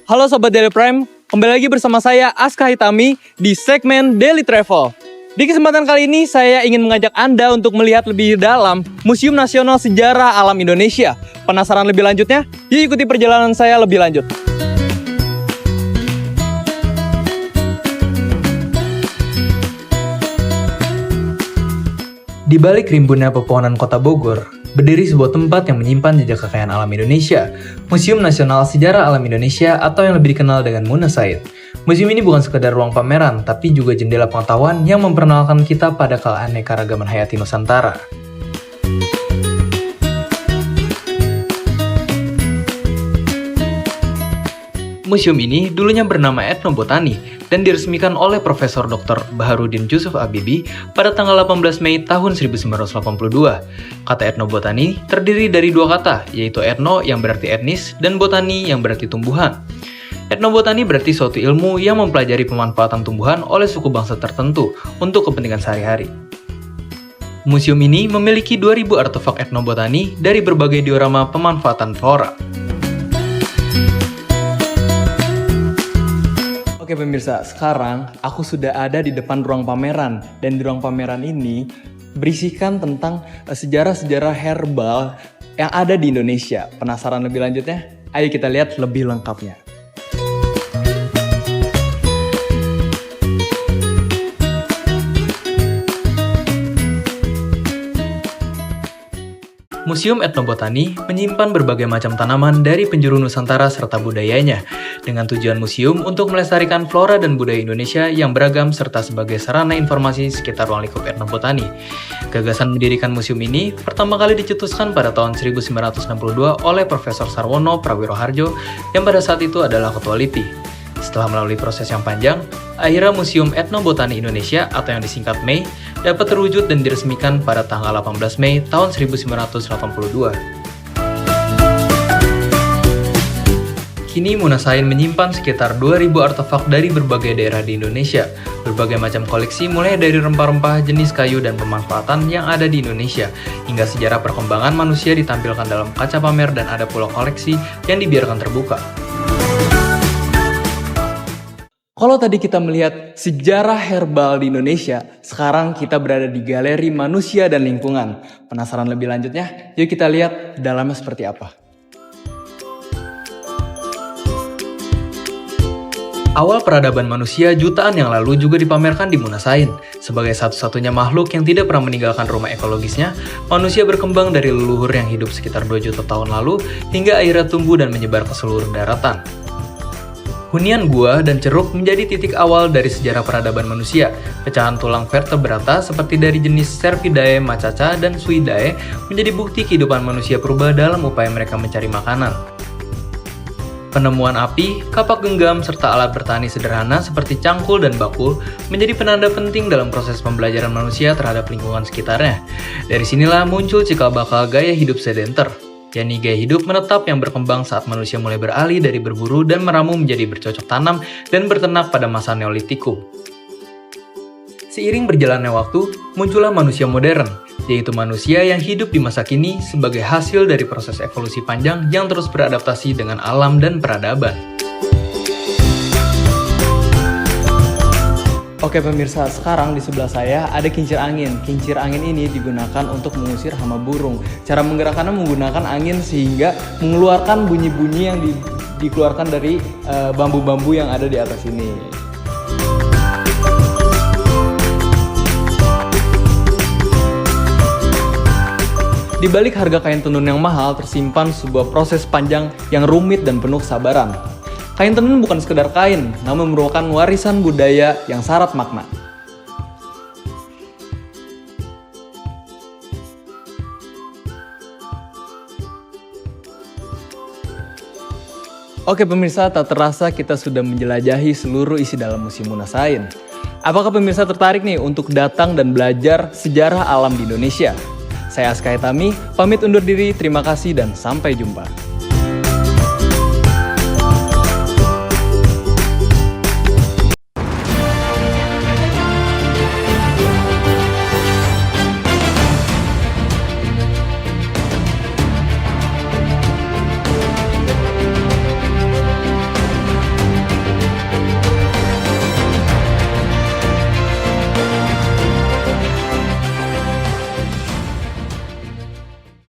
Halo Sobat Daily Prime, kembali lagi bersama saya Aska Hitami di segmen Daily Travel. Di kesempatan kali ini saya ingin mengajak Anda untuk melihat lebih dalam Museum Nasional Sejarah Alam Indonesia. Penasaran lebih lanjutnya? Yuk ikuti perjalanan saya lebih lanjut. Di balik rimbunnya pepohonan kota Bogor, berdiri sebuah tempat yang menyimpan jejak kekayaan alam Indonesia, Museum Nasional Sejarah Alam Indonesia atau yang lebih dikenal dengan Munasaid. Museum ini bukan sekedar ruang pameran, tapi juga jendela pengetahuan yang memperkenalkan kita pada keanekaragaman hayati Nusantara. Museum ini dulunya bernama Etnobotani dan diresmikan oleh Profesor Dr. Baharudin Yusuf Habibie pada tanggal 18 Mei tahun 1982. Kata etnobotani terdiri dari dua kata, yaitu etno yang berarti etnis dan botani yang berarti tumbuhan. Etnobotani berarti suatu ilmu yang mempelajari pemanfaatan tumbuhan oleh suku bangsa tertentu untuk kepentingan sehari-hari. Museum ini memiliki 2000 artefak etnobotani dari berbagai diorama pemanfaatan flora. Oke pemirsa, sekarang aku sudah ada di depan ruang pameran. Dan di ruang pameran ini berisikan tentang sejarah-sejarah herbal yang ada di Indonesia. Penasaran lebih lanjutnya? Ayo kita lihat lebih lengkapnya. Museum Etnobotani menyimpan berbagai macam tanaman dari penjuru Nusantara serta budayanya, dengan tujuan museum untuk melestarikan flora dan budaya Indonesia yang beragam serta sebagai sarana informasi sekitar ruang lingkup Etnobotani. Gagasan mendirikan museum ini pertama kali dicetuskan pada tahun 1962 oleh Profesor Sarwono Prawiroharjo yang pada saat itu adalah Ketua LIPI. Setelah melalui proses yang panjang, akhirnya Museum Etnobotani Indonesia atau yang disingkat MEI dapat terwujud dan diresmikan pada tanggal 18 Mei tahun 1982. Kini Munasain menyimpan sekitar 2000 artefak dari berbagai daerah di Indonesia, berbagai macam koleksi mulai dari rempah-rempah, jenis kayu dan pemanfaatan yang ada di Indonesia, hingga sejarah perkembangan manusia ditampilkan dalam kaca pamer dan ada pula koleksi yang dibiarkan terbuka. Kalau tadi kita melihat sejarah herbal di Indonesia, sekarang kita berada di Galeri Manusia dan Lingkungan. Penasaran lebih lanjutnya? Yuk kita lihat dalamnya seperti apa. Awal peradaban manusia jutaan yang lalu juga dipamerkan di Munasain. Sebagai satu-satunya makhluk yang tidak pernah meninggalkan rumah ekologisnya, manusia berkembang dari leluhur yang hidup sekitar 2 juta tahun lalu hingga akhirnya tumbuh dan menyebar ke seluruh daratan. Hunian gua dan ceruk menjadi titik awal dari sejarah peradaban manusia. Pecahan tulang vertebrata seperti dari jenis Cervidae, Macaca, dan Suidae menjadi bukti kehidupan manusia purba dalam upaya mereka mencari makanan. Penemuan api, kapak genggam, serta alat bertani sederhana seperti cangkul dan bakul menjadi penanda penting dalam proses pembelajaran manusia terhadap lingkungan sekitarnya. Dari sinilah muncul cikal bakal gaya hidup sedenter, yakni gaya hidup menetap yang berkembang saat manusia mulai beralih dari berburu dan meramu menjadi bercocok tanam dan berternak pada masa Neolitikum. Seiring berjalannya waktu, muncullah manusia modern, yaitu manusia yang hidup di masa kini sebagai hasil dari proses evolusi panjang yang terus beradaptasi dengan alam dan peradaban. Oke pemirsa, sekarang di sebelah saya ada kincir angin. Kincir angin ini digunakan untuk mengusir hama burung. Cara menggerakkannya menggunakan angin sehingga mengeluarkan bunyi-bunyi yang dikeluarkan dari bambu-bambu yang ada di atas ini. Di balik harga kain tenun yang mahal tersimpan sebuah proses panjang yang rumit dan penuh kesabaran. Kain tenun bukan sekedar kain, namun merupakan warisan budaya yang syarat makna. Oke pemirsa, tak terasa kita sudah menjelajahi seluruh isi dalam Museum Munasain. Apakah pemirsa tertarik nih untuk datang dan belajar sejarah alam di Indonesia? Saya Aska Hitami, pamit undur diri, terima kasih dan sampai jumpa.